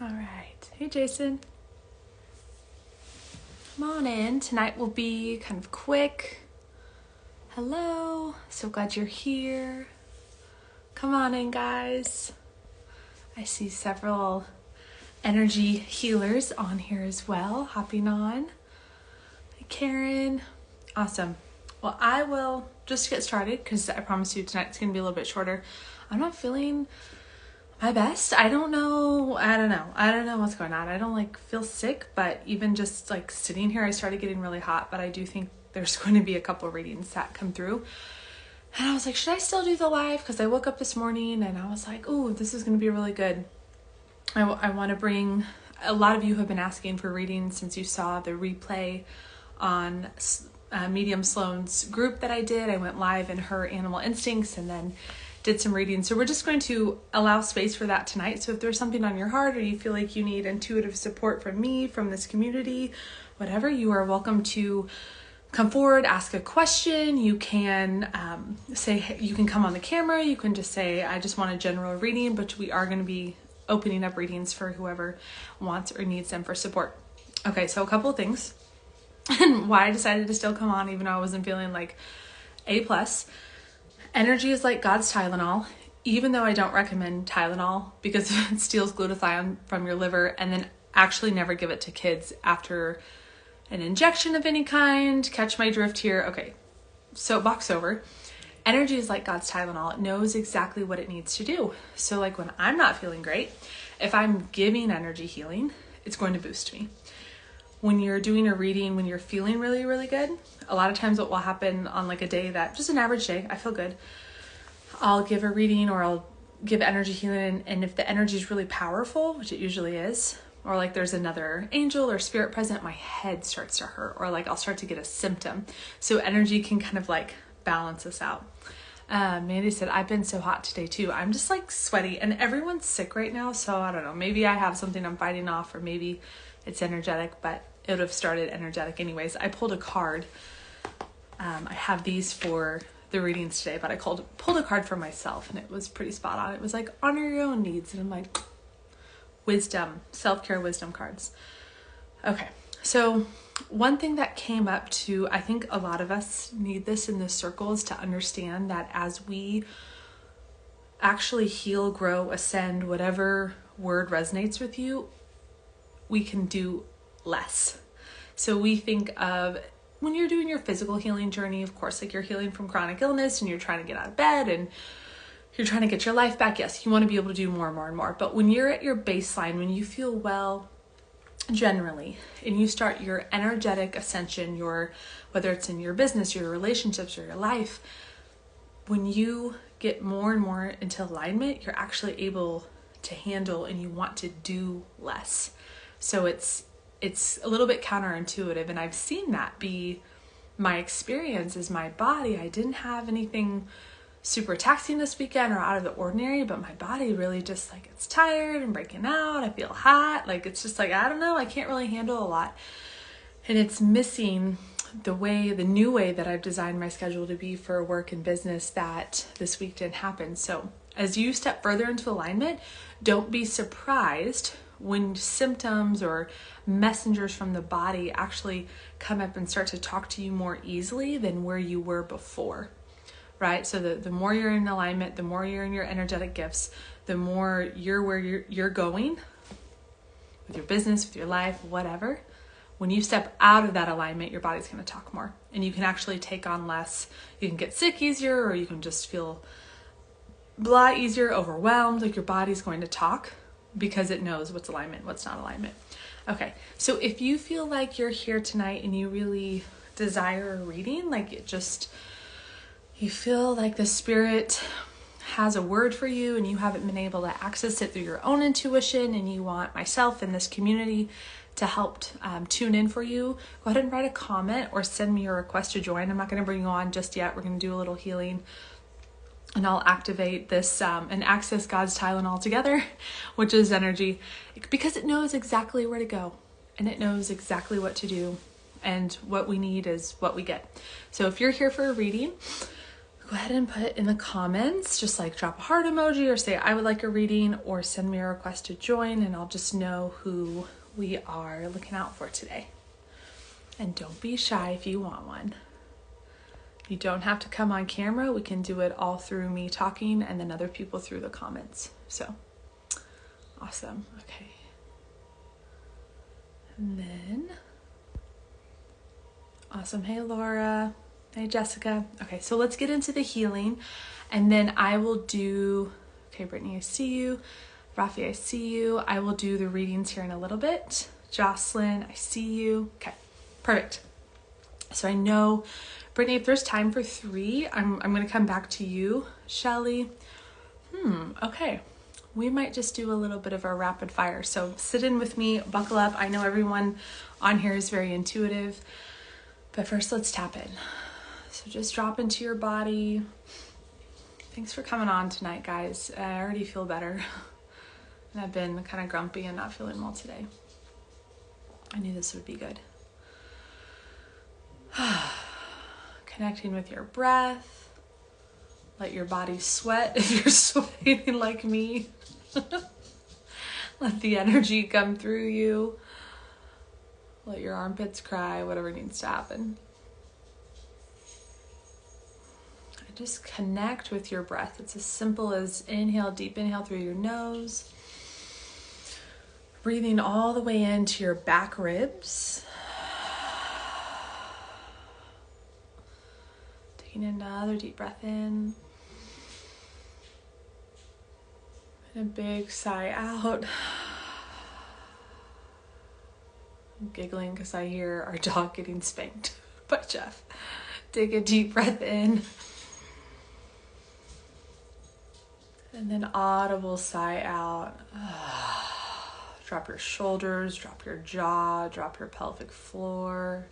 All right. Hey, Jason. Come on in. Tonight will be kind of quick. Hello. So glad you're here. Come on in, guys. I see several energy healers on here as well, hopping on. Hey, Karen. Awesome. Well, I will just get started because I promise you tonight's going to be a little bit shorter. I'm not feeling my best. I don't know what's going on. I don't feel sick, but even just sitting here, I started getting really hot, but I do think there's going to be a couple of readings that come through. And I was like, should I still do the live? Because I woke up this morning and I was like, oh, this is going to be really good. I want to bring, a lot of you have been asking for readings since you saw the replay on Medium Sloan's group that I did. I went live in her Animal Instincts and then did some reading. So we're just going to allow space for that tonight. So if there's something on your heart or you feel like you need intuitive support from me, from this community, whatever, you are welcome to come forward, ask a question. You can you can come on the camera. You can just say, I just want a general reading, but we are going to be opening up readings for whoever wants or needs them for support. Okay, so a couple of things and why I decided to still come on even though I wasn't feeling like A+. Energy is like God's Tylenol, even though I don't recommend Tylenol because it steals glutathione from your liver, and then actually never give it to kids after an injection of any kind. Catch my drift here. Okay, soapbox over. Energy is like God's Tylenol. It knows exactly what it needs to do. So when I'm not feeling great, if I'm giving energy healing, it's going to boost me. When you're doing a reading, when you're feeling really, really good, a lot of times what will happen on a day that, just an average day, I feel good, I'll give a reading or I'll give energy healing. And if the energy is really powerful, which it usually is, or there's another angel or spirit present, my head starts to hurt, or I'll start to get a symptom. So energy can kind of balance us out. Mandy said, I've been so hot today too. I'm just sweaty and everyone's sick right now. So I don't know, maybe I have something I'm fighting off, or maybe it's energetic, but it would have started energetic anyways. I pulled a card. I have these for the readings today, but I pulled a card for myself and it was pretty spot on. It was honor your own needs. And I'm wisdom, self-care wisdom cards. Okay. So one thing that came up to, I think a lot of us need this in this circle, is to understand that as we actually heal, grow, ascend, whatever word resonates with you, we can do less. So we think of when you're doing your physical healing journey, of course, you're healing from chronic illness and you're trying to get out of bed and you're trying to get your life back. Yes, you want to be able to do more and more and more. But when you're at your baseline, when you feel well generally, and you start your energetic ascension, whether it's in your business, your relationships, or your life, when you get more and more into alignment, you're actually able to handle and you want to do less. So it's a little bit counterintuitive, and I've seen that be my experience. Is my body, I didn't have anything super taxing this weekend or out of the ordinary, but my body really just it's tired and breaking out. I feel hot. It's just I don't know, I can't really handle a lot. And it's missing the new way that I've designed my schedule to be for work and business that this week didn't happen. So as you step further into alignment, don't be surprised when symptoms or messengers from the body actually come up and start to talk to you more easily than where you were before, right? So the more you're in alignment, the more you're in your energetic gifts, the more you're where you're going with your business, with your life, whatever. When you step out of that alignment, your body's going to talk more and you can actually take on less. You can get sick easier, or you can just feel blah easier, overwhelmed. Your body's going to talk because it knows what's alignment, what's not alignment. Okay, so if you feel like you're here tonight and you really desire a reading, you feel like the spirit has a word for you and you haven't been able to access it through your own intuition, and you want myself and this community to help tune in for you, go ahead and write a comment or send me a request to join. I'm not going to bring you on just yet. We're going to do a little healing and I'll activate this and access God's Tylenol together, which is energy, because it knows exactly where to go and it knows exactly what to do, and what we need is what we get. So if you're here for a reading, go ahead and put in the comments, just like drop a heart emoji or say I would like a reading, or send me a request to join, and I'll just know who we are looking out for today. And don't be shy if you want one. You don't have to come on camera. We can do it all through me talking and then other people through the comments. So awesome. Okay. And then awesome. Hey, Laura. Hey, Jessica. Okay, so let's get into the healing, and then I will do, okay, Brittany, I see you. Rafi, I see you. I will do the readings here in a little bit. Jocelyn, I see you. Okay, perfect. So I know, Brittany, if there's time for 3, I'm going to come back to you. Shelly. Okay. We might just do a little bit of a rapid fire. So sit in with me, buckle up. I know everyone on here is very intuitive, but first let's tap in. So just drop into your body. Thanks for coming on tonight, guys. I already feel better. And I've been kind of grumpy and not feeling well today. I knew this would be good. Connecting with your breath. Let your body sweat if you're sweating like me. Let the energy come through you. Let your armpits cry, whatever needs to happen. Just connect with your breath. It's as simple as inhale, deep inhale through your nose. Breathing all the way into your back ribs. Taking another deep breath in. And a big sigh out. I'm giggling because I hear our dog getting spanked by Jeff. Take a deep breath in. And then audible sigh out. Drop your shoulders, drop your jaw, drop your pelvic floor.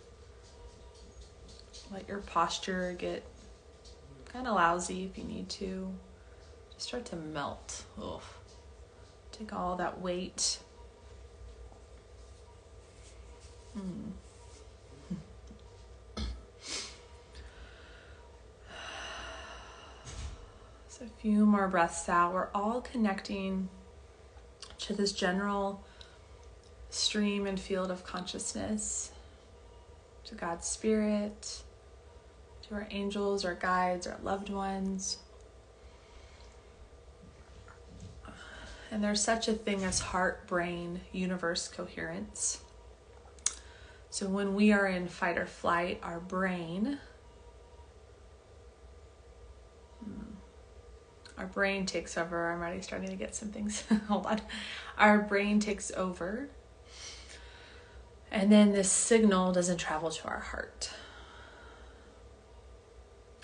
Let your posture get kind of lousy if you need to. Just start to melt. Ugh. Take all that weight. A few more breaths out. We're all connecting to this general stream and field of consciousness, to God's Spirit, to our angels, our guides, our loved ones. And there's such a thing as heart-brain universe coherence. So when we are in fight or flight, our brain takes over. I'm already starting to get some things. Hold on. Our brain takes over. And then this signal doesn't travel to our heart.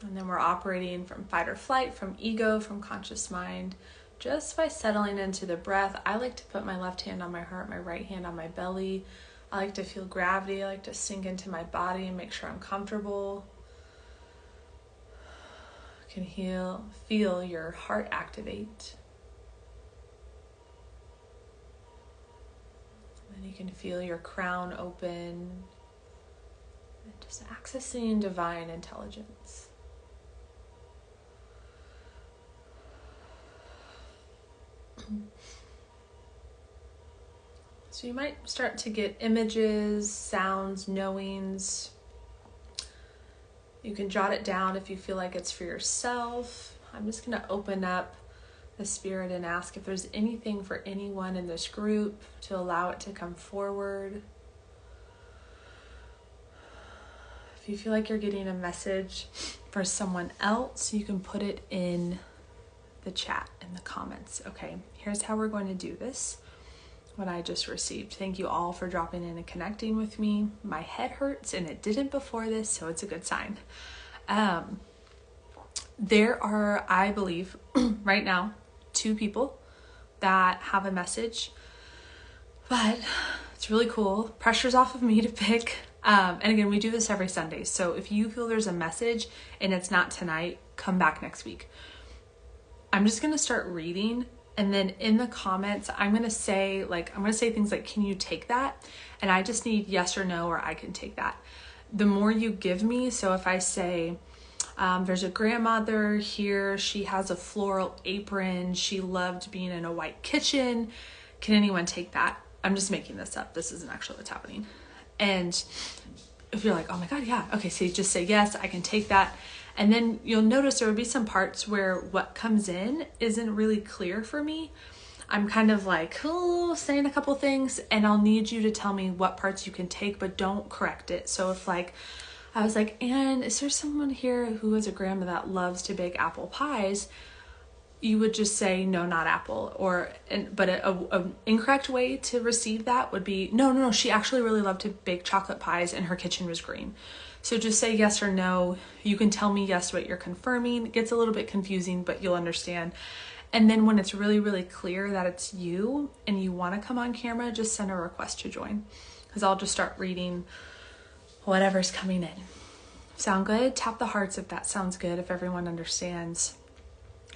And then we're operating from fight or flight, from ego, from conscious mind, just by settling into the breath. I like to put my left hand on my heart, my right hand on my belly. I like to feel gravity. I like to sink into my body and make sure I'm comfortable. Can feel your heart activate. And you can feel your crown open. And just accessing divine intelligence. So you might start to get images, sounds, knowings. You can jot it down if you feel like it's for yourself. I'm just going to open up the spirit and ask if there's anything for anyone in this group to allow it to come forward. If you feel like you're getting a message for someone else, you can put it in the chat, in the comments. Okay, here's how we're going to do this. What I just received. Thank you all for dropping in and connecting with me. My head hurts and it didn't before this, so it's a good sign. There are, I believe, right now, 2 people that have a message, but it's really cool. Pressure's off of me to pick. And again, we do this every Sunday. So if you feel there's a message and it's not tonight, come back next week. I'm just going to start reading. And then in the comments, I'm going to say things like, can you take that? And I just need yes or no, or I can take that. The more you give me, so if I say, There's a grandmother here. She has a floral apron. She loved being in a white kitchen. Can anyone take that? I'm just making this up. This isn't actually what's happening. And if you're like, oh my God, yeah. Okay, so you just say, yes, I can take that. And then you'll notice there will be some parts where what comes in isn't really clear for me. I'm kind of like, saying a couple things, and I'll need you to tell me what parts you can take, but don't correct it. So if like, I was like, Anne, is there someone here who is a grandma that loves to bake apple pies? You would just say, no, not apple. But a incorrect way to receive that would be, no, she actually really loved to bake chocolate pies and her kitchen was green. So just say yes or no. You can tell me yes, what you're confirming. It gets a little bit confusing, but you'll understand. And then when it's really, really clear that it's you and you want to come on camera, just send a request to join, because I'll just start reading whatever's coming in. Sound good? Tap the hearts if that sounds good, if everyone understands.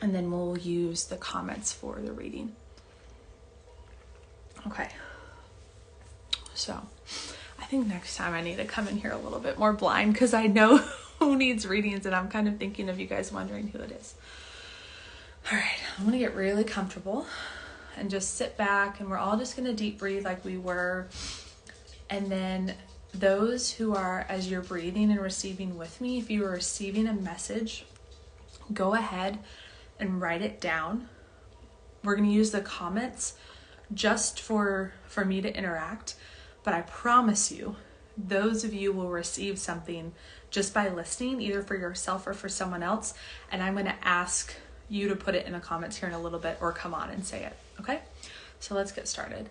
And then we'll use the comments for the reading. Okay. So I think next time I need to come in here a little bit more blind, because I know who needs readings and I'm kind of thinking of you guys wondering who it is. All right, I'm gonna get really comfortable and just sit back, and we're all just gonna deep breathe like we were. And then those who are, as you're breathing and receiving with me, if you are receiving a message, go ahead and write it down. We're gonna use the comments just for me to interact, but I promise you, those of you will receive something just by listening, either for yourself or for someone else. And I'm gonna ask you to put it in the comments here in a little bit, or come on and say it, okay? So let's get started.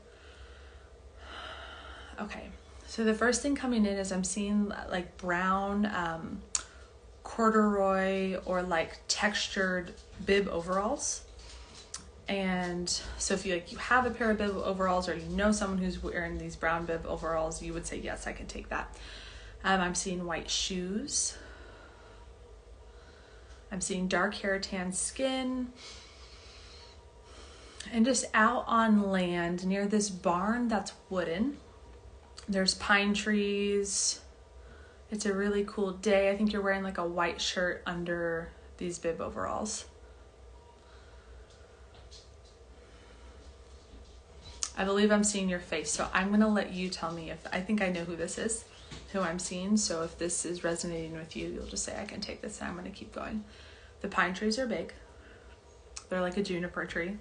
Okay, so the first thing coming in is I'm seeing like brown corduroy or like textured bib overalls. And so if you have a pair of bib overalls, or you know someone who's wearing these brown bib overalls, you would say, yes, I can take that. I'm seeing white shoes. I'm seeing dark hair, tan skin, and just out on land near this barn that's wooden. There's pine trees. It's a really cool day. I think you're wearing like a white shirt under these bib overalls. I believe I'm seeing your face, so I'm gonna let you tell me if I think I know who this is, who I'm seeing. So if this is resonating with you, you'll just say, I can take this, and I'm gonna keep going. The pine trees are big. They're like a juniper tree.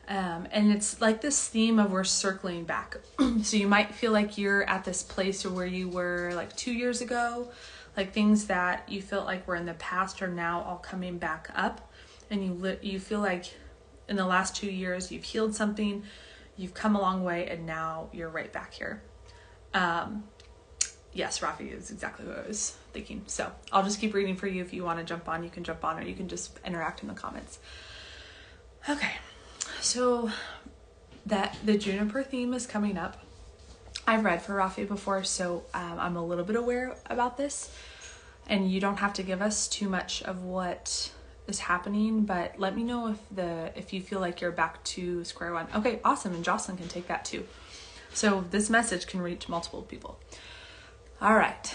And it's like this theme of we're circling back. So you might feel like you're at this place where you were like 2 years ago, like things that you felt like were in the past are now all coming back up. And you feel like in the last 2 years, you've healed something, you've come a long way, and now you're right back here. Yes, Rafi is exactly what I was thinking. So I'll just keep reading for you. If you want to jump on, you can jump on, or you can just interact in the comments. Okay, so the juniper theme is coming up. I've read for Rafi before, so I'm a little bit aware about this. And you don't have to give us too much of what is happening, but let me know if you feel like you're back to square one. Okay, awesome, and Jocelyn can take that too. So this message can reach multiple people. All right,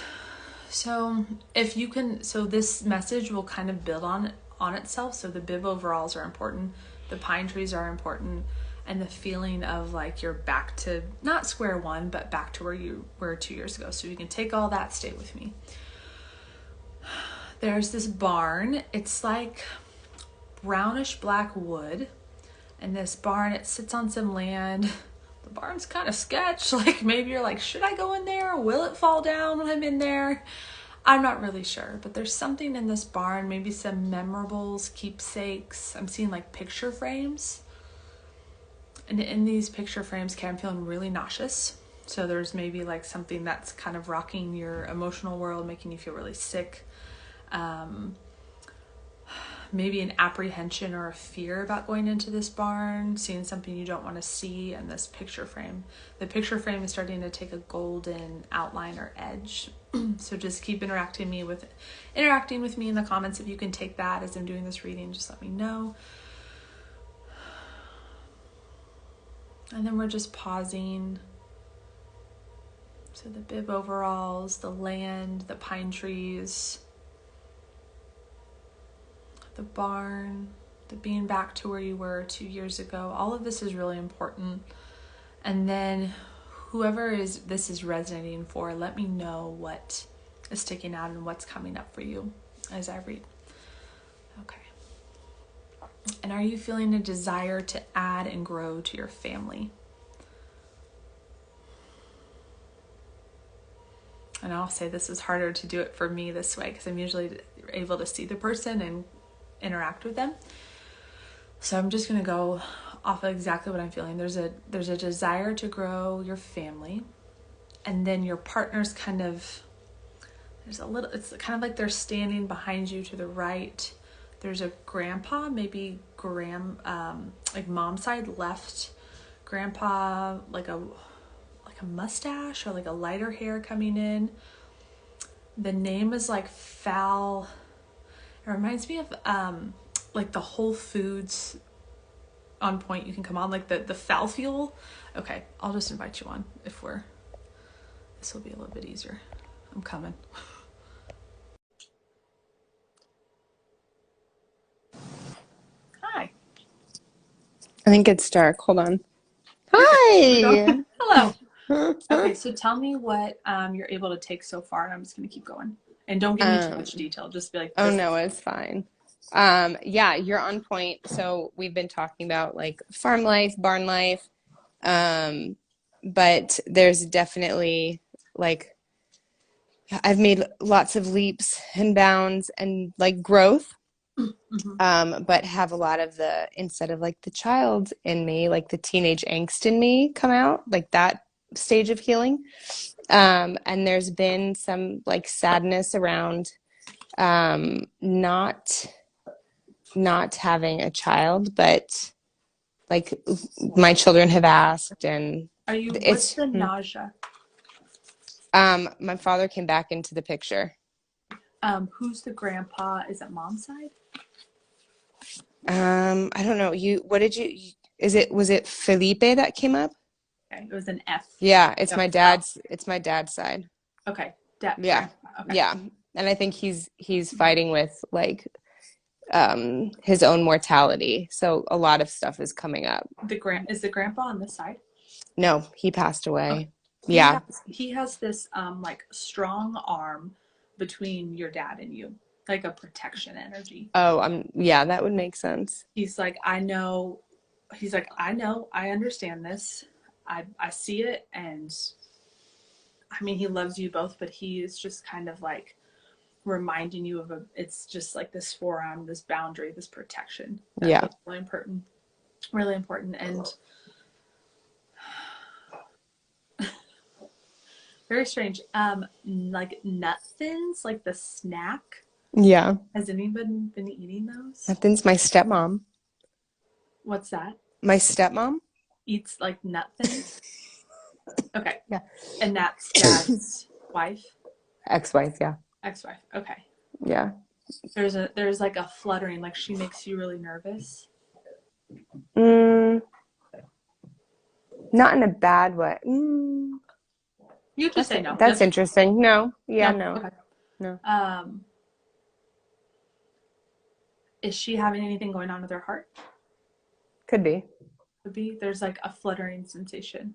so this message will kind of build on itself. So the bib overalls are important, the pine trees are important, and the feeling of like you're back to not square one, but back to where you were 2 years ago. So you can take all that, stay with me. There's this barn. It's like brownish black wood, and this barn, it sits on some land. The barn's kind of sketch. Like maybe you're like, should I go in there? Will it fall down when I'm in there? I'm not really sure, but there's something in this barn, maybe some memorables, keepsakes. I'm seeing like picture frames. And in these picture frames, I'm feeling really nauseous. So there's maybe like something that's kind of rocking your emotional world, making you feel really sick. Maybe an apprehension or a fear about going into this barn, seeing something you don't want to see in this picture frame. The picture frame is starting to take a golden outline or edge. So just keep interacting with me in the comments. If you can take that as I'm doing this reading, just let me know. And then we're just pausing. So the bib overalls, the land, the pine trees. the barn, the being back to where you were 2 years ago. All of this is really important. And then whoever this is resonating for, let me know what is sticking out and what's coming up for you as I read. Okay. And are you feeling a desire to add and grow to your family? And I'll say this is harder to do it for me this way because I'm usually able to see the person and interact with them. So I'm just going to go off of exactly what I'm feeling. There's a desire to grow your family, and then your partner's kind of, it's kind of like they're standing behind you to the right. There's a grandpa, maybe like mom's side left grandpa, like a mustache or like a lighter hair coming in. The name is like Fal. It reminds me of like the Whole Foods on point. You can come on like the Fal Fuel. Okay, I'll just invite you on this will be a little bit easier. I'm coming. Hi. I think it's dark. Hold on. Hi. Hello. Okay, so tell me what you're able to take so far, and I'm just going to keep going. And don't give me too much detail. Just be like, Oh no, it's fine. Yeah, you're on point. So we've been talking about like farm life, barn life, but there's definitely like I've made lots of leaps and bounds and like growth. But have a lot of instead of like the child in me, like the teenage angst in me come out, like that stage of healing. And there's been some like sadness around not having a child, but like my children have asked, and what's the nausea? My father came back into the picture. Who's the grandpa? Is it mom's side? I don't know. Was it Felipe that came up? Okay, it was an F. Yeah, it's my dad's side. Okay. Yeah. Okay. Yeah. And I think he's fighting with like his own mortality. So a lot of stuff is coming up. Is the grandpa on this side? No, he passed away. Okay. Yeah. He has this like strong arm between your dad and you, like a protection energy. Oh, yeah, that would make sense. He's like, I know, I understand this. I see it, and I mean, he loves you both, but he is just kind of like reminding you of it's just like this forearm, this boundary, this protection. Yeah. Really important. Really important. And very strange. Like nut thins, like the snack. Yeah. Has anybody been eating those? Nothing's my stepmom. What's that? My stepmom? Eats like nut thins? Okay. Yeah. And that's dad's wife? Ex-wife, yeah. Ex-wife. Okay. Yeah. There's like a fluttering, like she makes you really nervous. Not in a bad way. You just say no. That's interesting. No. Yeah, no. Okay. No. Is she having anything going on with her heart? Could be. Could be. There's like a fluttering sensation.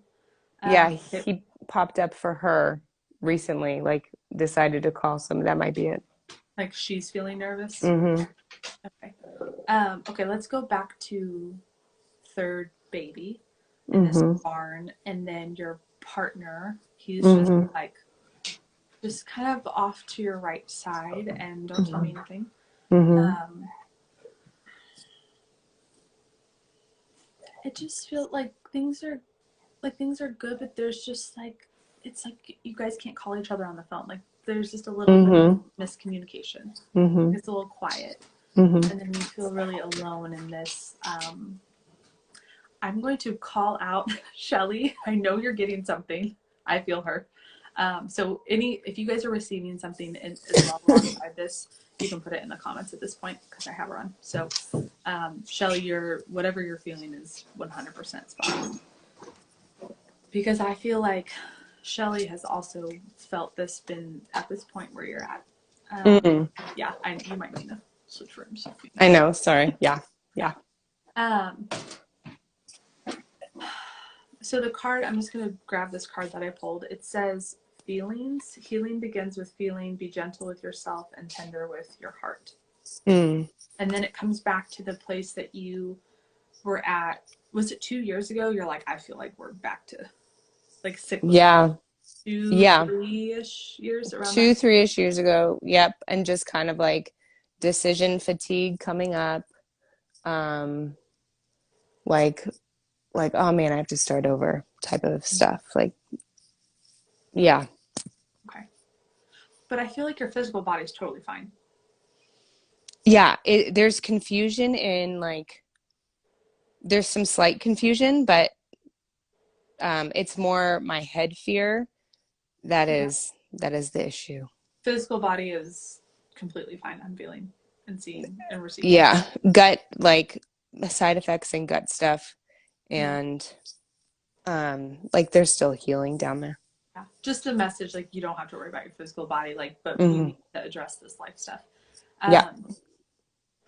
Yeah, he popped up for her recently, like decided to call that might be it. Like she's feeling nervous? Mm-hmm. Okay. Okay, let's go back to third baby in this barn, and then your partner, he's just like, just kind of off to your right side, and don't tell me anything. It just feels like things are good, but there's just like, it's like you guys can't call each other on the phone. Like there's just a little bit of miscommunication. It's a little quiet. And then you feel really alone in this. I'm going to call out Shelly. I know you're getting something. I feel her. So if you guys are receiving something as well alongside this, you can put it in the comments at this point because I have her on. So Shelly, whatever you're feeling is 100% spot on. Because I feel like Shelly has also felt this, been at this point where you're at. Yeah, you might need to switch rooms. I know. Sorry. Yeah. Yeah. Um, so the card, I'm just going to grab this card that I pulled. It says feelings. Healing begins with feeling. Be gentle with yourself and tender with your heart. Mm. And then it comes back to the place that you were at. Was it 2 years ago? You're like, I feel like we're back to like cyclical. Yeah. Two, Yeah. 3-ish years around Two, that. 3-ish years ago. Yep. And just kind of like decision fatigue coming up. Um, like, oh man, I have to start over type of stuff. Like, yeah. Okay. But I feel like your physical body's totally fine. Yeah. There's confusion in like, there's some slight confusion, but it's more my head fear that Yeah. is the issue. Physical body is completely fine. I'm feeling and seeing and receiving. Yeah, gut like side effects and gut stuff, Yeah. and like there's still healing down there. Yeah. Just a message like you don't have to worry about your physical body, like, but we Hmm. need to address this life stuff. Yeah.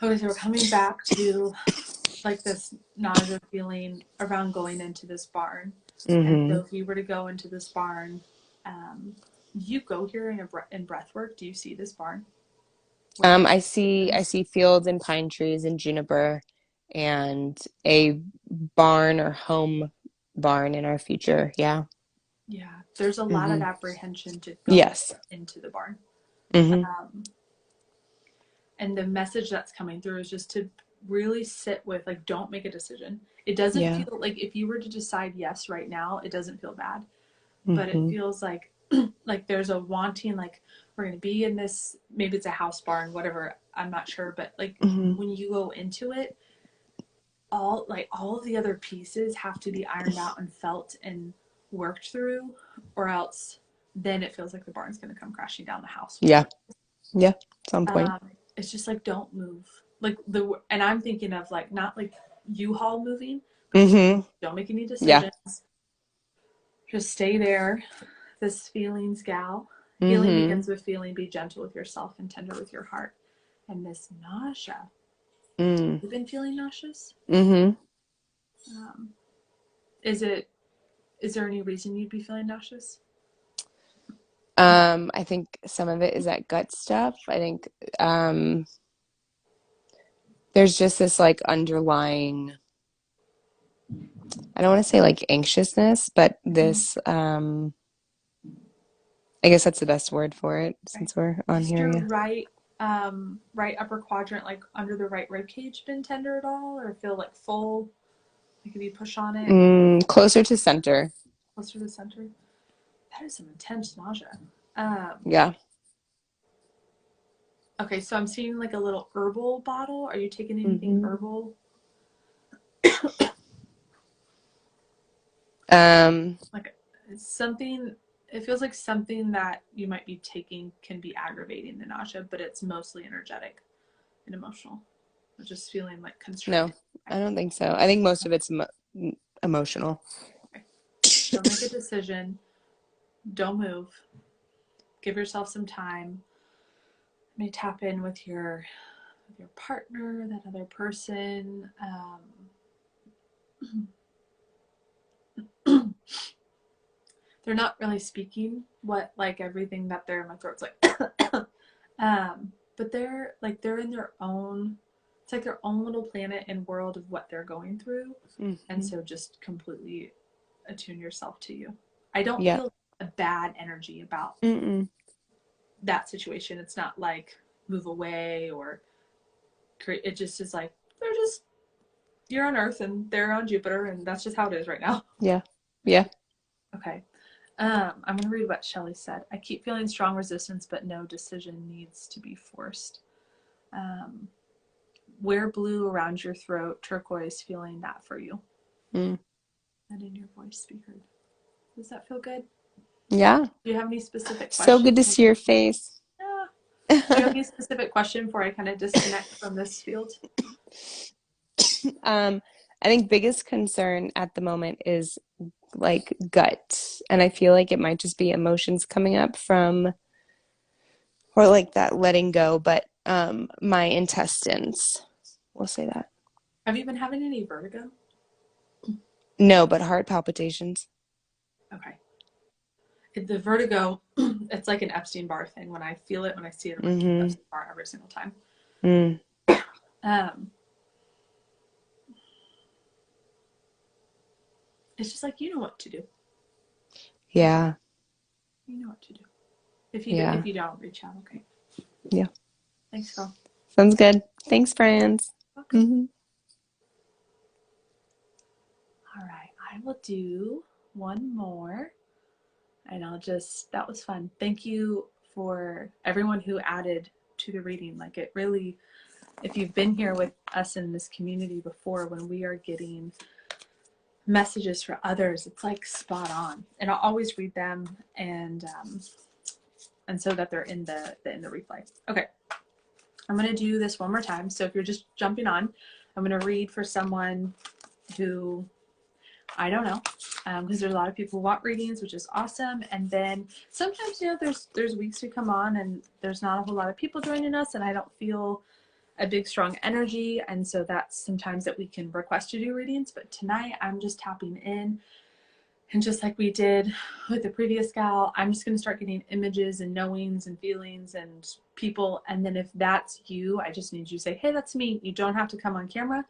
Okay, so we're coming back to like this nausea feeling around going into this barn. And Hmm. so if we were to go into this barn, you go here in breath work. Do you see this barn? I see fields and pine trees and juniper and a barn or home barn in our future. Yeah. Yeah, there's a lot of Hmm. apprehension to go Yes. into the barn. Hmm. Um, and the message that's coming through is just to really sit with, like, don't make a decision. It doesn't Yeah. feel like if you were to decide yes right now, it doesn't feel bad, but it Hmm. feels like like there's a wanting, like we're going to be in this, maybe it's a house barn, whatever, I'm not sure, but like Hmm. when you go into it, all of the other pieces have to be ironed out and felt and worked through, or else then it feels like the barn's going to come crashing down the house. Yeah. Yeah. Some point. It's just like don't move, like and I'm thinking of like not like U-Haul moving, but just Hmm. don't make any Yeah. decisions. Just stay there. This feelings gal. Healing Hmm. begins with feeling. Be gentle with yourself and tender with your heart. And this nausea. Mm. You've been feeling nauseous? Hmm. Um, is it? Is there any reason you'd be feeling nauseous? I think some of it is that gut stuff. I think um, there's just this like underlying, I don't want to say like anxiousness, but Mm-hmm. this, I guess that's the best word for it Okay. since we're on Is here. your Yeah. right upper quadrant, like under the right rib cage, been tender at all, or feel like full? Like if you push on it, Closer to center. closer to the center. That is some intense nausea. Um, Yeah. okay, so I'm seeing like a little herbal bottle. Are you taking anything Hmm. herbal? Um, Like something, it feels like something that you might be taking can be aggravating the nausea, but it's mostly energetic and emotional. I'm just feeling like no, constricted. I don't think so. I think most of it's emotional. Okay. Don't make a decision. Don't move. Give yourself some time. Maybe tap in with your partner, that other person. They're not really speaking what, like, everything that they're in my throat's like. But they're in their own. It's like their own little planet and world of what they're going through, and Hmm. so just completely attune yourself to you. I don't Yeah. feel a bad energy about Mm-mm. that situation. It's not like move away or create. It just is like they're just, you're on Earth and they're on Jupiter, and that's just how it is right now. Yeah. Yeah. Okay. I'm going to read what Shelley said. I keep feeling strong resistance, but no decision needs to be forced. Um, wear blue around your throat, turquoise, feeling that for you. Mm. And in your voice, be heard. Does that feel good? Yeah. Do you have any specific So questions? good to see your face. Yeah. Do you have any specific question before I kind of disconnect from this field? I think biggest concern at the moment is like gut, and I feel like it might just be emotions coming up from, or like that letting go, but my intestines. We'll say that. Have you been having any vertigo? No, but heart palpitations. Okay. The vertigo, it's like an Epstein-Barr thing. When I feel it, when I see it, I'm like, Mm-hmm. Epstein-Barr every single time. Mm. It's just like, you know what to do. Yeah. You know what to do. If Yeah. you don't, reach out, okay? Yeah. Thanks, girl. Sounds good. Thanks, friends. Okay. Mm-hmm. All right. I will do one more. And that was fun. Thank you for everyone who added to the reading. Like, it really, if you've been here with us in this community before, when we are getting messages for others, it's like spot on. And I'll always read them and so that they're in the replay. Okay. I'm going to do this one more time. So if you're just jumping on, I'm going to read for someone who I don't know, because there's a lot of people who want readings, which is awesome. And then sometimes, there's weeks we come on and there's not a whole lot of people joining us, and I don't feel a big strong energy, and so that's sometimes that we can request to do readings. But tonight I'm just tapping in, and just like we did with the previous gal, I'm just going to start getting images and knowings and feelings and people. And then if that's you, I just need you to say, hey, that's me. You don't have to come on camera.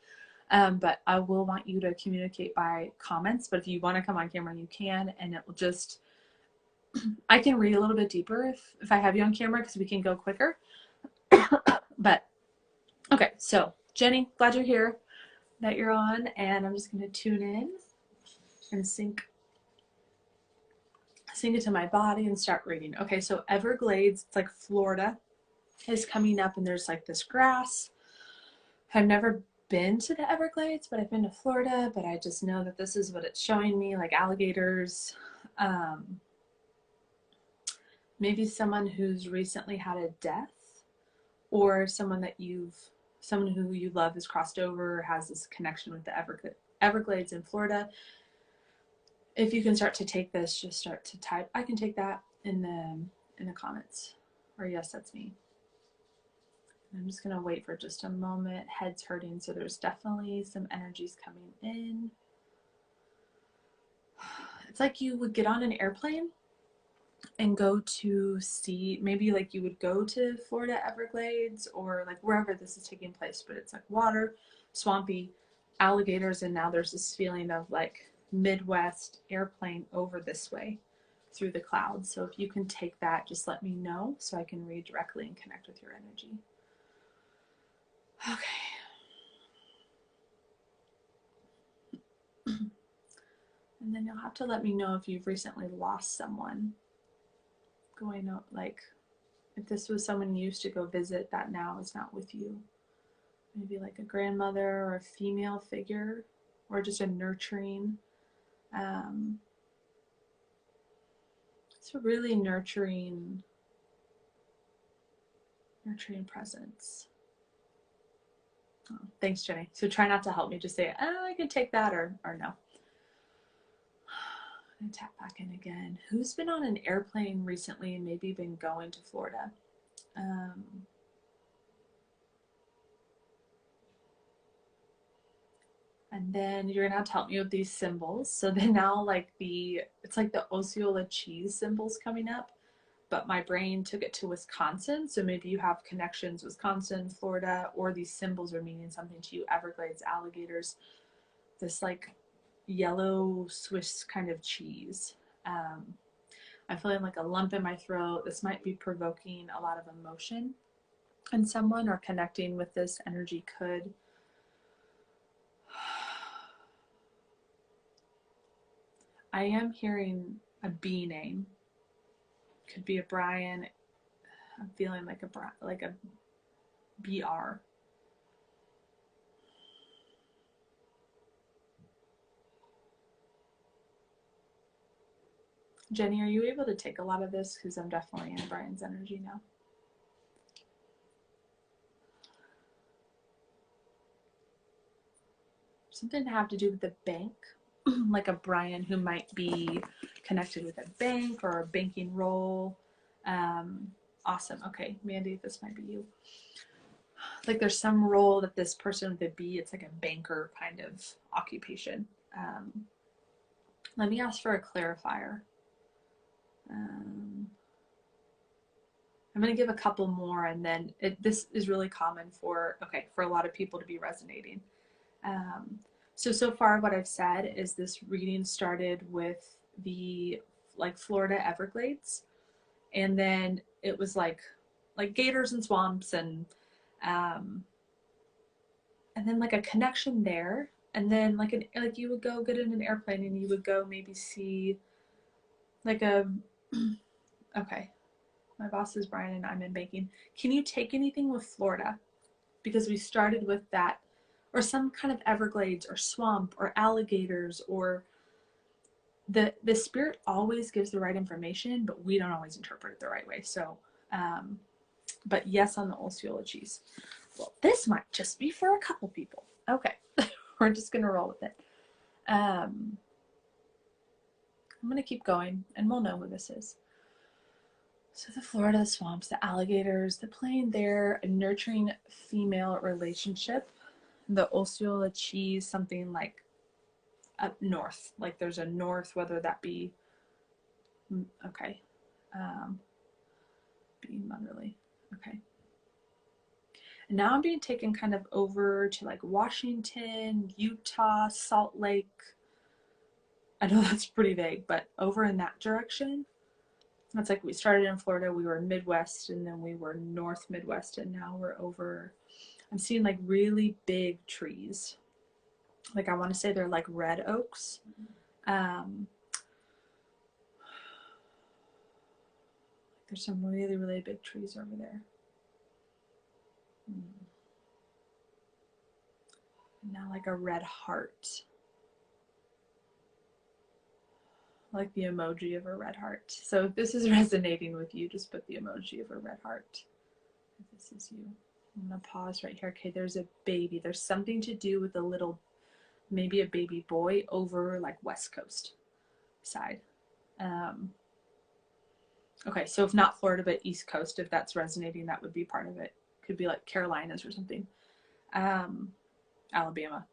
But I will want you to communicate by comments. But if you want to come on camera, you can, and it will just, I can read a little bit deeper if I have you on camera, because we can go quicker. But okay, so Jenny, glad you're here, that you're on, and I'm just going to tune in and sink it to my body and start reading. Okay, so Everglades, it's like Florida, is coming up, and there's like this grass. I've never been to the Everglades, but I've been to Florida, but I just know that this is what it's showing me, like alligators, maybe someone who's recently had a death, or someone who you love has crossed over, or has this connection with the Everglades in Florida. If you can start to take this, just start to type, I can take that in the comments, or yes, that's me. I'm just going to wait for just a moment. Head's hurting, so there's definitely some energies coming in. It's like you would get on an airplane and go to see, maybe like you would go to Florida Everglades, or like wherever this is taking place, but it's like water, swampy, alligators, and now there's this feeling of like Midwest airplane over this way through the clouds. So if you can take that, just let me know so I can read directly and connect with your energy. Okay. And then you'll have to let me know if you've recently lost someone. Going out, like if this was someone you used to go visit that now is not with you. Maybe like a grandmother or a female figure, or just a nurturing, it's a really nurturing presence. Oh, thanks, Jenny. So try not to help me. Just say, oh, I can take that, or no. I'm gonna tap back in again. Who's been on an airplane recently and maybe been going to Florida? And then you're gonna have to help me with these symbols. So then now, like it's like the Osceola cheese symbols coming up, but my brain took it to Wisconsin. So maybe you have connections, Wisconsin, Florida, or these symbols are meaning something to you. Everglades, alligators, this like yellow Swiss kind of cheese. I'm feeling like a lump in my throat. This might be provoking a lot of emotion in someone, or connecting with this energy could. I am hearing a B name. Could be a Brian. I'm feeling like a BR. Jenny, are you able to take a lot of this? Because I'm definitely in Brian's energy now. Something to have to do with the bank, like a Brian who might be connected with a bank or a banking role. Awesome. Okay, Mandy, this might be you. Like there's some role that this person would be. It's like a banker kind of occupation. Let me ask for a clarifier. I'm going to give a couple more, and then this is really common for a lot of people to be resonating. So far what I've said is this reading started with the like Florida Everglades, and then it was like gators and swamps, and then like a connection there, and then like you would go get in an airplane and you would go maybe see like a okay, my boss is Brian and I'm in banking. Can you take anything with Florida? Because we started with that, or some kind of Everglades or swamp or alligators, or the spirit always gives the right information, but we don't always interpret it the right way. So, but yes, on the Osceola cheese. Well, this might just be for a couple people. Okay, we're just gonna roll with it. I'm gonna keep going, and we'll know who this is. So the Florida swamps, the alligators, the playing there, a nurturing female relationship. The Osceola cheese, something like up north, like there's a north, whether that be okay, being motherly. Okay. And now I'm being taken kind of over to like Washington, Utah, Salt Lake. I know that's pretty vague, but over in that direction. It's like we started in Florida, we were Midwest, and then we were North Midwest, and now we're over. I'm seeing like really big trees. Like I want to say they're like red oaks. There's some really, really big trees over there. Now like a red heart. Like the emoji of a red heart. So if this is resonating with you, just put the emoji of a red heart. If this is you. I'm going to pause right here. Okay, there's a baby. There's something to do with a little, maybe a baby boy over like West Coast side. Okay, so if not Florida, but East Coast, if that's resonating, that would be part of it. Could be like Carolinas or something. Alabama.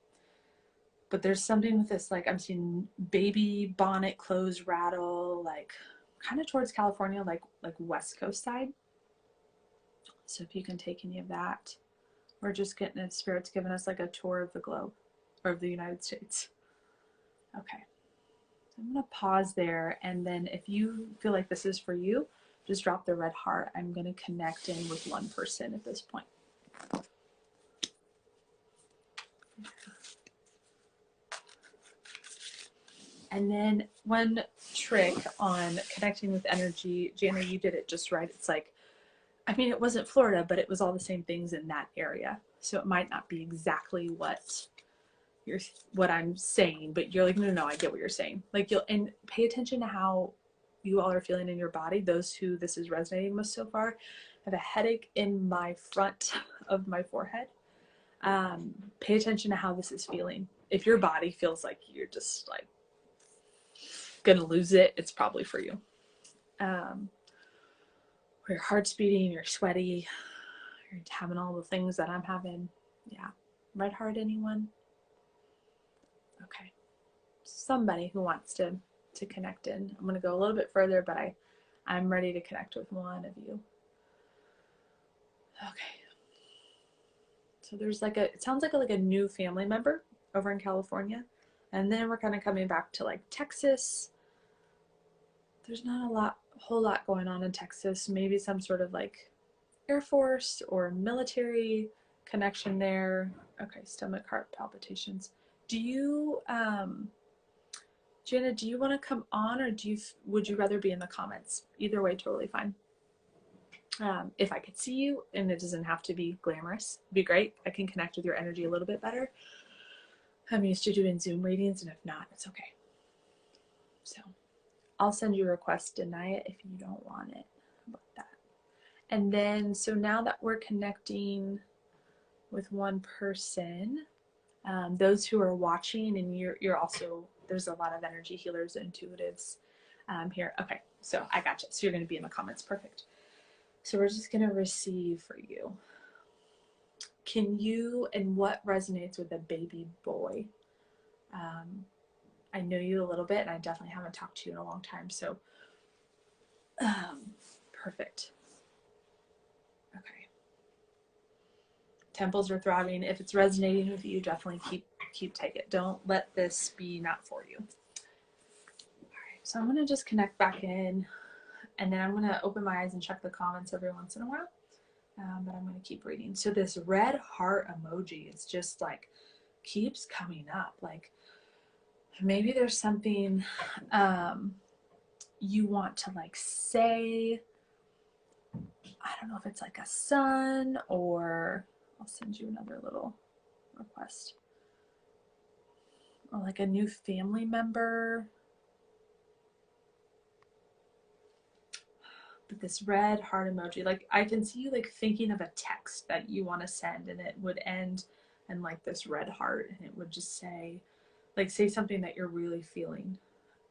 But there's something with this, like I'm seeing baby bonnet clothes rattle, like kind of towards California, like West Coast side. So if you can take any of that, we're just getting the spirit's giving us like a tour of the globe or of the United States. Okay. I'm going to pause there, and then if you feel like this is for you, just drop the red heart. I'm going to connect in with one person at this point. And then one trick on connecting with energy, Jana, you did it just right. It's like, I mean, it wasn't Florida, but it was all the same things in that area. So it might not be exactly what I'm saying, but you're like, no, I get what you're saying. Like and pay attention to how you all are feeling in your body. Those who this is resonating with so far, I have a headache in my front of my forehead. Pay attention to how this is feeling. If your body feels like you're just like gonna lose it, it's probably for you. Where your heart's beating, you're sweaty, you're having all the things that I'm having. Yeah. Red heart, anyone? Okay. Somebody who wants to connect in. I'm going to go a little bit further, but I'm ready to connect with one of you. Okay. So there's like it sounds like a new family member over in California. And then we're kind of coming back to like Texas. There's not a whole lot going on in Texas. Maybe some sort of like Air Force or military connection there. Okay, stomach, heart palpitations. Do you, Jana, do you want to come on, or would you rather be in the comments? Either way, totally fine. If I could see you, and it doesn't have to be glamorous, it'd be great. I can connect with your energy a little bit better. I'm used to doing Zoom readings, and if not, it's okay. So I'll send you a request, deny it if you don't want it. How about that? And then, so now that we're connecting with one person, those who are watching, and you're also, there's a lot of energy healers, intuitives here. Okay, so I gotcha. So you're going to be in the comments. Perfect. So we're just going to receive for you. Can you, and what resonates with a baby boy? I know you a little bit, and I definitely haven't talked to you in a long time. So, perfect. Okay. Temples are throbbing. If it's resonating with you, definitely take it. Don't let this be not for you. All right. So I'm gonna just connect back in, and then I'm gonna open my eyes and check the comments every once in a while. But I'm gonna keep reading. So this red heart emoji is just like keeps coming up. Like maybe there's something you want to like say. I don't know if it's like a son, or I'll send you another little request, or like a new family member. But this red heart emoji, like I can see you like thinking of a text that you want to send, and it would end in like this red heart, and it would just say something that you're really feeling.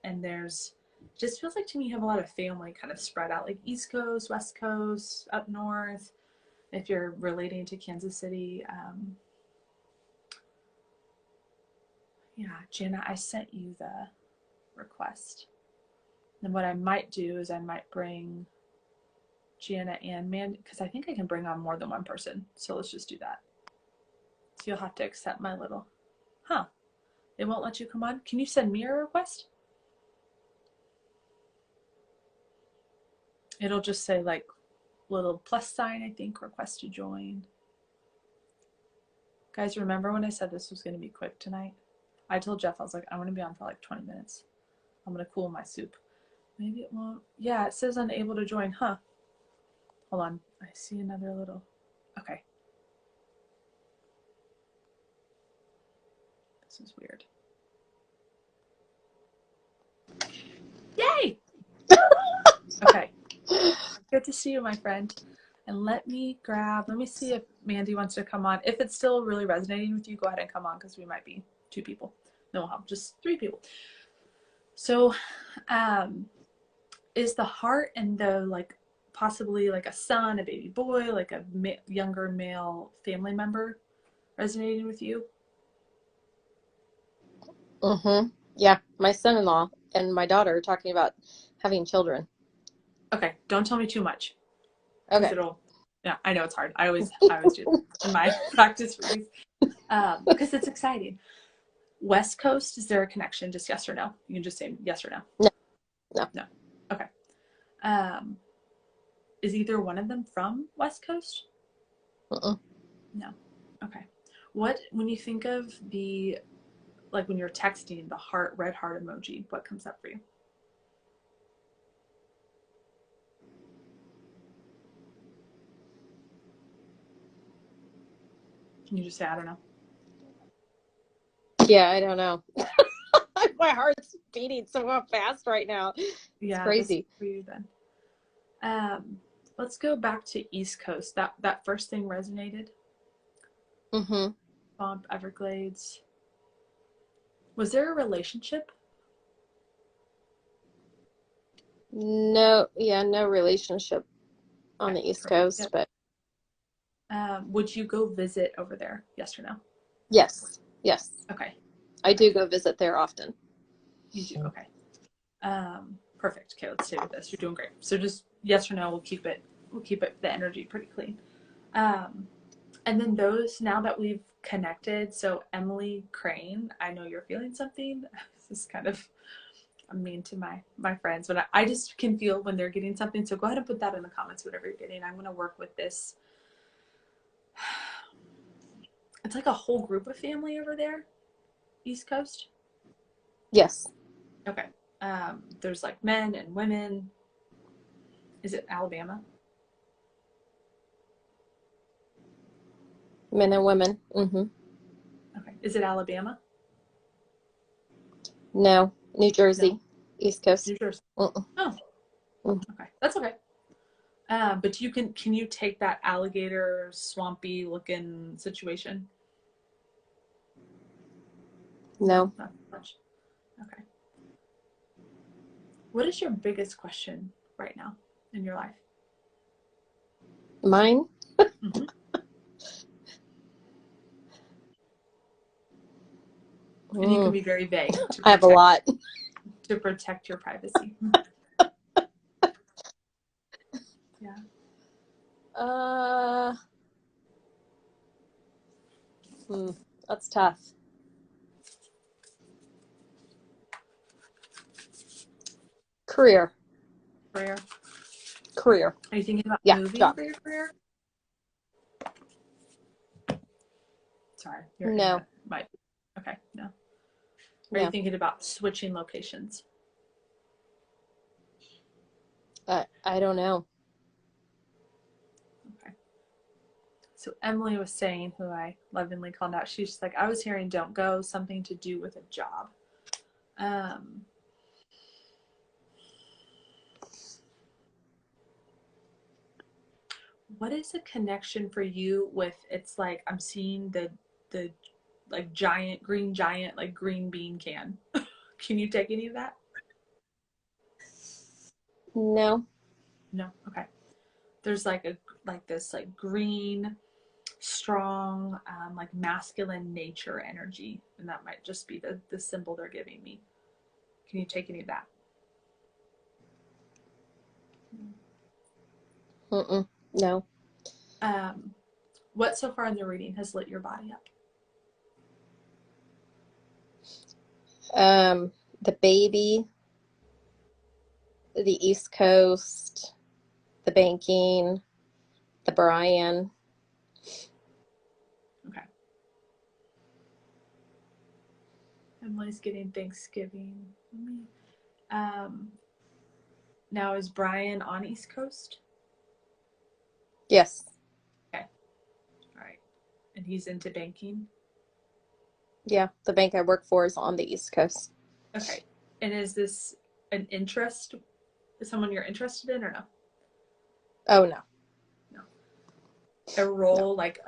And there's just feels like to me you have a lot of family kind of spread out, like East Coast, West Coast, up north, if you're relating to Kansas City. Yeah, Jenna, I sent you the request. And what I might do is I might bring Gianna and Mandy, because I think I can bring on more than one person. So let's just do that. So you'll have to accept my little, it won't let you come on. Can you send me a request? It'll just say like little plus sign, I think, request to join. Guys, remember when I said this was going to be quick tonight? I told Jeff, I was like, I want to be on for like 20 minutes. I'm going to cool my soup. Maybe it won't. Yeah, it says unable to join. Hold on. I see another little. Okay. This is weird. Yay! Okay. Good to see you, my friend. And let me see if Mandy wants to come on. If it's still really resonating with you, go ahead and come on, because we might be 2 people. No, we'll have just 3 people. So, is the heart and the like possibly like a son, a baby boy, like a younger male family member resonating with you? Yeah, my son-in-law and my daughter are talking about having children. Okay, don't tell me too much. Okay. Yeah, I know it's hard. I always do that in my practice readings, because it's exciting. West Coast, is there a connection? Just yes or no? You can just say yes or no. No. Okay. Is either one of them from West Coast? No. Okay. When you think of the, like when you're texting, the red heart emoji, what comes up for you? Can you just say, I don't know? Yeah, I don't know. My heart's beating so fast right now. It's crazy. For you then. Let's go back to East Coast. That first thing resonated. Swamp, Everglades. Was there a relationship? No relationship on the East Coast, Yep. but would you go visit over there? Yes or no? yes. Okay. I do go visit there often. You do. Okay. Perfect. Okay, let's stay with this. You're doing great. So just yes or no. We'll keep it the energy pretty clean. And then those, now that we've connected, so Emily Crane, I know you're feeling something. This is kind of, I'm mean to my friends, but I just can feel when they're getting something. So go ahead and put that in the comments, whatever you're getting. I'm going to work with this. It's like a whole group of family over there, East Coast. Yes. Okay. There's like men and women. Is it Alabama? Men and women. Okay. Is it Alabama? No, New Jersey. No. East Coast. New Jersey. Oh. Okay. That's okay. But can you take that alligator swampy looking situation? No. Not much. Okay. What is your biggest question right now in your life? Mine? Mm-hmm. And you can be very vague. I have a lot. To protect your privacy. Yeah. That's tough. Career. Career. Are you thinking about moving job. for your career? Sorry. No. Might be. Okay, no. Are you thinking about switching locations? I don't know. Okay. So Emily was saying, who I lovingly called out, she's like, I was hearing don't go, something to do with a job. What is a connection for you with, it's like, I'm seeing the like giant, like green bean can. Can you take any of that? No. No? Okay. There's like this like green, strong, like masculine nature energy. And that might just be the symbol they're giving me. Can you take any of that? No. What so far in the reading has lit your body up? The baby, the East Coast, the banking, the Brian. Okay. Emily's getting Thanksgiving. Now is Brian on East Coast? Yes. Okay. All right. And he's into banking? Yeah, the bank I work for is on the East Coast. Okay. And is this an interest? Is someone you're interested in or no? Oh, no. No. A role, like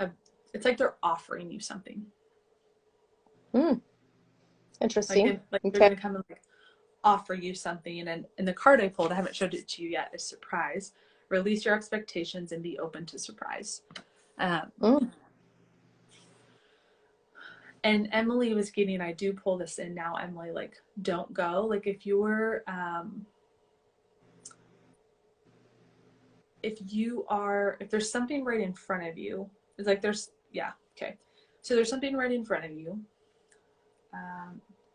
it's like they're offering you something. Interesting. Like they're going to come and like offer you something. And the card I pulled, I haven't showed it to you yet, is surprise. Release your expectations and be open to surprise. And Emily was getting, I do pull this in now, Emily, like, don't go. Like, if you're, if there's something right in front of you, it's like okay. So there's something right in front of you.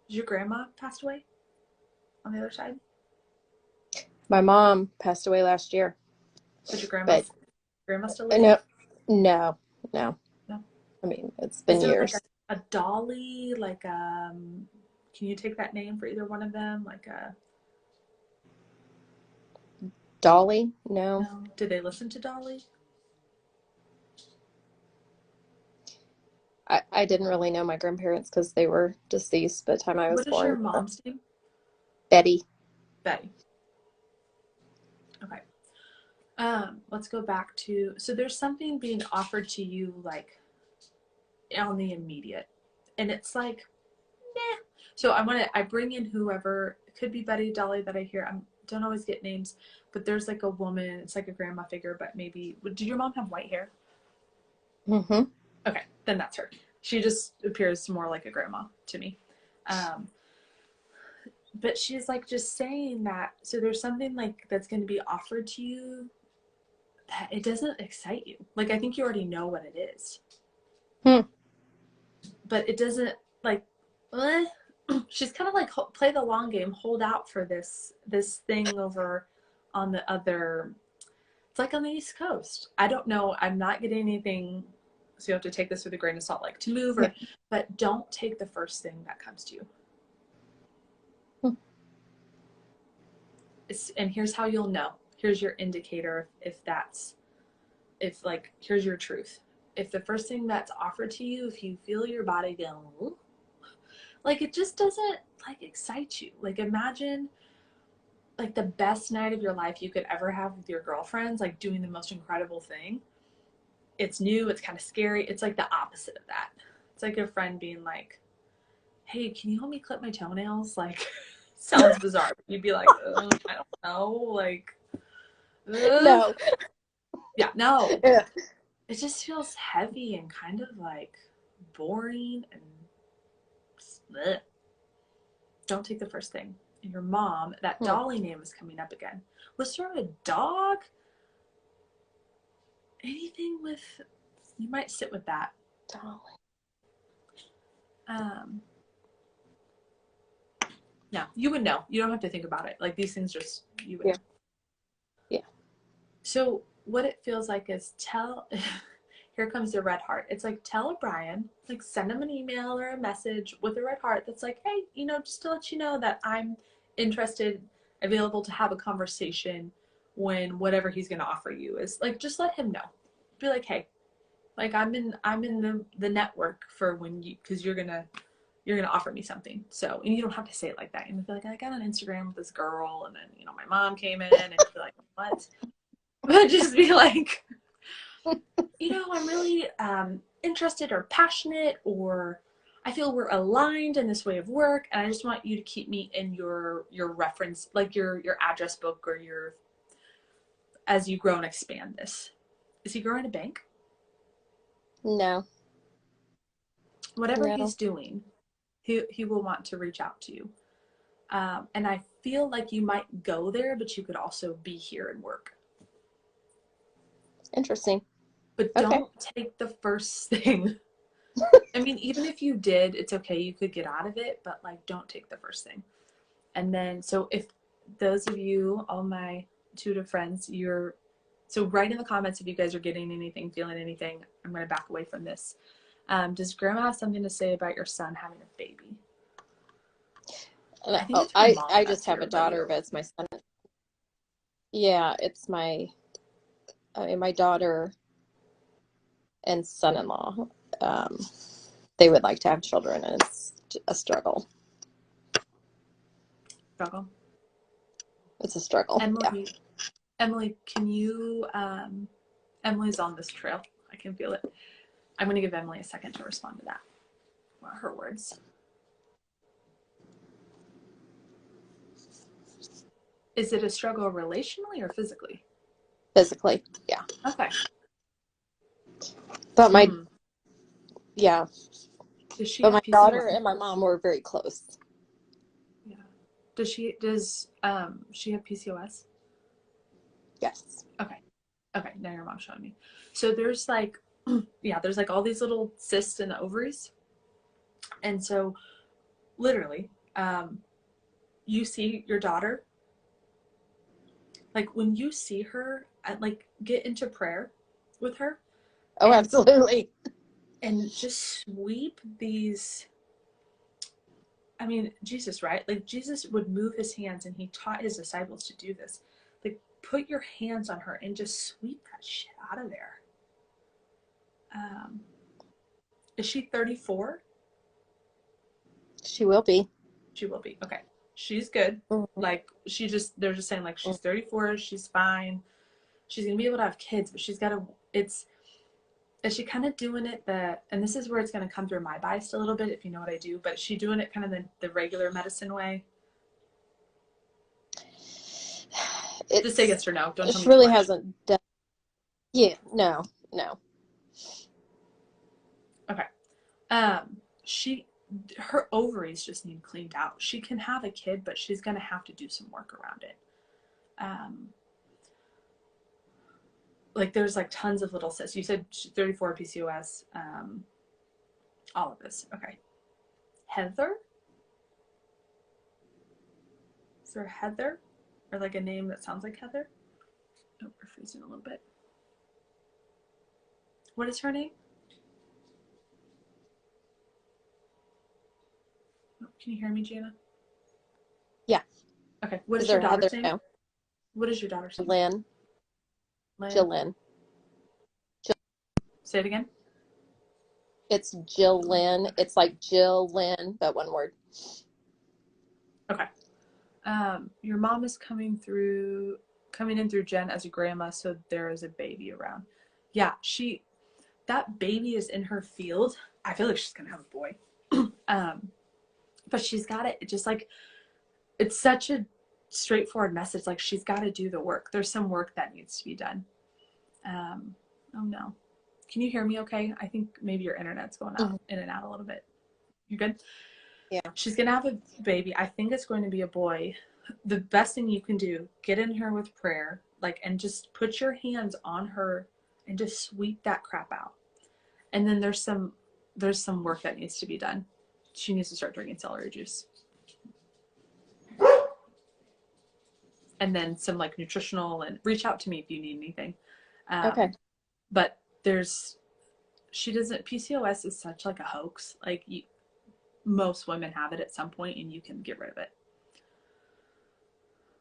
Did your grandma passed away on the other side? My mom passed away last year. But your grandma still lives? No. I mean, it's been years. Like a dolly, like can you take that name for either one of them? Like a Dolly? No. Did they listen to Dolly? I didn't really know my grandparents because they were deceased by the time I was born. What is your mom's name? Betty. Okay. Let's go back to, so there's something being offered to you like on the immediate, and it's like, nah. So I bring in whoever, it could be Betty, Dolly that I hear. I don't always get names, but there's like a woman, it's like a grandma figure, but maybe, did your mom have white hair? Mm-hmm. Okay, then that's her. She just appears more like a grandma to me. But she's like just saying that, so there's something like that's going to be offered to you that it doesn't excite you. Like, I think you already know what it is. But it doesn't, like, she's kind of like, play the long game, hold out for this thing over on the other, it's like on the East Coast. I don't know, I'm not getting anything, so you have to take this with a grain of salt, like to move, but don't take the first thing that comes to you. And here's how you'll know. Here's your indicator if here's your truth. If the first thing that's offered to you, if you feel your body go, like it just doesn't like excite you. Like imagine like the best night of your life you could ever have with your girlfriends, like doing the most incredible thing. It's new, it's kind of scary. It's like the opposite of that. It's like a friend being like, hey, can you help me clip my toenails? Like, sounds bizarre. But you'd be like, I don't know. Like, no. Yeah, no. Yeah. It just feels heavy and kind of like boring and bleh. Don't take the first thing. And your mom, that Dolly name is coming up again. Was there a dog? Anything with, you might sit with that. Dolly. Yeah, you would know. You don't have to think about it. Like these things just, you would know. Yeah. So what it feels like is here comes the red heart. It's like tell Brian, like send him an email or a message with a red heart that's like, hey, just to let you know that I'm interested, available to have a conversation when whatever he's going to offer you is like, just let him know. Be like, hey, like I'm in the network for when because you're gonna offer me something. So, and you don't have to say it like that. And be like, I got on Instagram with this girl, and then my mom came in, and be like, what? But just be like, I'm really interested or passionate, or I feel we're aligned in this way of work, and I just want you to keep me in your reference, like your address book or your as you grow and expand this. Is he growing a bank? No. Whatever he's doing, he will want to reach out to you. And I feel like you might go there, but you could also be here and work. Interesting. But don't take the first thing. I mean, even if you did, it's okay. You could get out of it, but like, don't take the first thing. And then, so if those of you, all my intuitive friends, so write in the comments if you guys are getting anything, feeling anything. I'm going to back away from this. Does grandma have something to say about your son having a baby? I just have a daughter, but it's my son. Yeah, it's my daughter and son-in-law. They would like to have children, and it's a struggle. It's a struggle. Emily, yeah. Emily, can you? Emily's on this trail. I can feel it. I'm going to give Emily a second to respond to that. Well, her words. Is it a struggle relationally or physically? Physically, yeah. Okay. But yeah. But my daughter and my mom were very close. Yeah. Does she have PCOS? Yes. Okay. Now your mom's showing me. So there's like, there's like all these little cysts in the ovaries. And so literally, you see your daughter, like when you see her, like get into prayer with her. Oh, absolutely. And just sweep these. I mean, Jesus, right? Like Jesus would move his hands, and he taught his disciples to do this. Like put your hands on her and just sweep that shit out of there. Is she 34? She will be. She will be. Okay. She's good. Mm-hmm. Like they're just saying like she's 34, she's fine. She's going to be able to have kids, but she's got to, is she kind of doing it and this is where it's going to come through my bias a little bit, if you know what I do, but is she doing it kind of the regular medicine way? Just say yes or no. Don't tell me. She really hasn't done. Yeah, no. Okay. Her ovaries just need cleaned out. She can have a kid, but she's going to have to do some work around it. Like there's like tons of little cysts. You said 34 PCOS, all of this. Okay. Heather? Is there Heather? Or like a name that sounds like Heather? Oh, we're freezing a little bit. What is her name? Oh, can you hear me, Jana? Yeah. Okay. What is your daughter's name? No. What is your daughter's name? Lynn. Jillyn. Say it again. It's Jillyn. It's like Jillyn, but one word. Okay. Your mom is coming in through Jen as a grandma, so there is a baby around. Yeah, that baby is in her field. I feel like she's gonna have a boy. But she's got it just like, it's such a straightforward message. Like she's got to do the work. There's some work that needs to be done. Oh no. Can you hear me okay? I think maybe your internet's going out in and out a little bit. You're good? Yeah. She's going to have a baby. I think it's going to be a boy. The best thing you can do, get in here with prayer, like, and just put your hands on her and just sweep that crap out. And then there's some work that needs to be done. She needs to start drinking celery juice. And then some like nutritional, and reach out to me if you need anything. Okay. But PCOS is such like a hoax. Like most women have it at some point and you can get rid of it.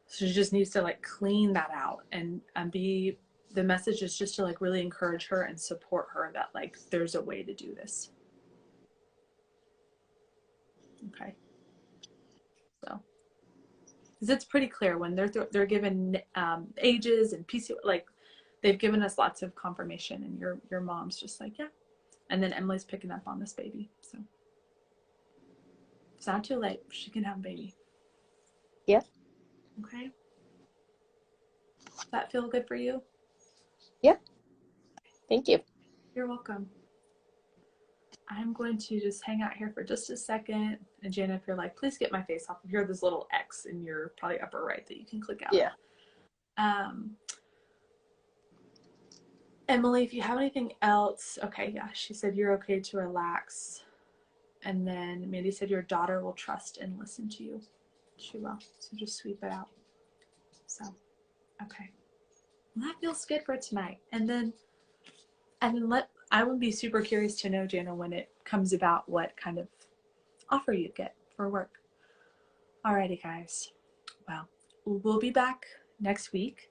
So she just needs to like clean that out and the message is just to like really encourage her and support her that like there's a way to do this. Okay. So, because it's pretty clear when they're given ages and PCOS, like they've given us lots of confirmation, and your mom's just like, yeah. And then Emily's picking up on this baby, so it's not too late. She can have a baby. Yep. Okay. Does that feel good for you? Yep. Thank you. You're welcome. I'm going to just hang out here for just a second. And Jana, if you're like, please get my face off. You hear this little X in your probably upper right that you can click out. Yeah. Emily, if you have anything else, okay, yeah, she said you're okay to relax. And then Mandy said your daughter will trust and listen to you. She will. So just sweep it out. So, okay. Well, that feels good for tonight. And then I would be super curious to know, Jana, when it comes about, what kind of offer you get for work. Alrighty, guys. Well, we'll be back next week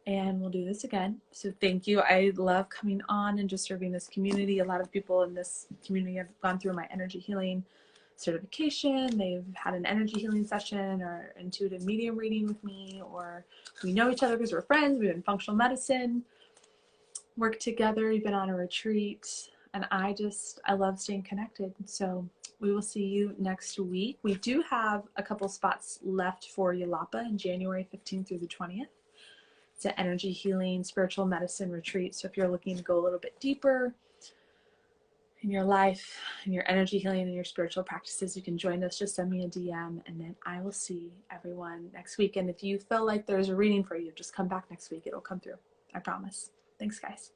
and we'll do this again. So thank you. I love coming on and just serving this community. A lot of people in this community have gone through my energy healing certification. They've had an energy healing session or intuitive medium reading with me, or we know each other because we're friends. We've been functional medicine, worked together, we've been on a retreat, and I love staying connected. So we will see you next week. We do have a couple spots left for Yelapa in January 15th through the 20th. It's an energy healing, spiritual medicine retreat. So if you're looking to go a little bit deeper in your life, in your energy healing and your spiritual practices, you can join us. Just send me a DM, and then I will see everyone next week. And if you feel like there's a reading for you, just come back next week. It'll come through. I promise. Thanks, guys.